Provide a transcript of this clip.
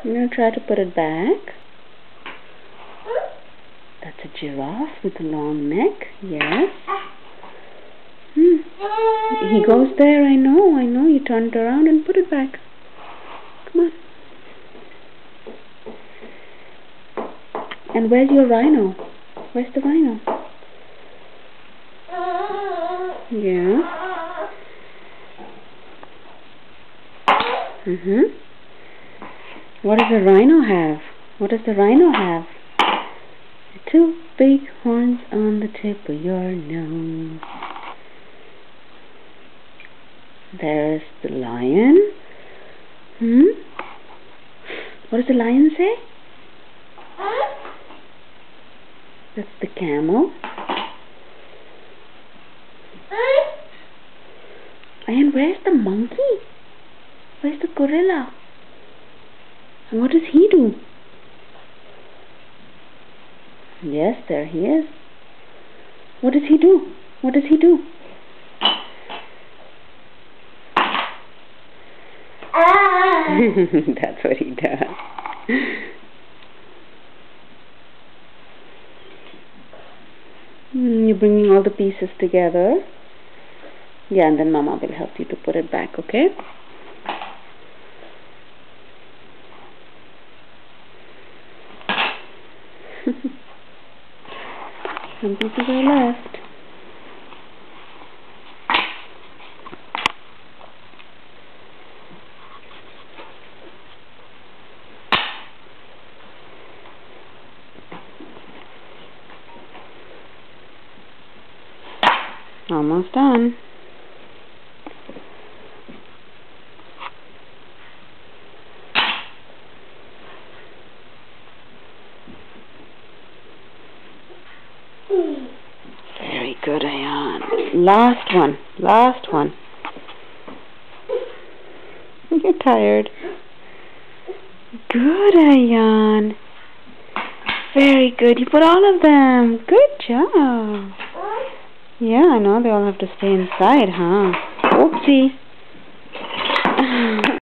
I'm going to try to put it back. That's a giraffe with a long neck. Yes. He goes there. I know. You turn it around and put it back. Come on. And where's your rhino? Where's the rhino? Yeah. What does the rhino have? What does the rhino have? Two big horns on the tip of your nose. There's the lion. What does the lion say? That's the camel. And where's the monkey? Where's the gorilla? And what does he do? Yes, there he is. What does he do? What does he do? That's what he does. You're bringing all the pieces together. Yeah, and then Mama will help you to put it back, okay? Some pieces are left. Almost done. Very good, Ayan. Last one. Last one. You're tired. Good, Ayan. Very good. You put all of them. Good job. Yeah, I know. They all have to stay inside, huh? Oopsie.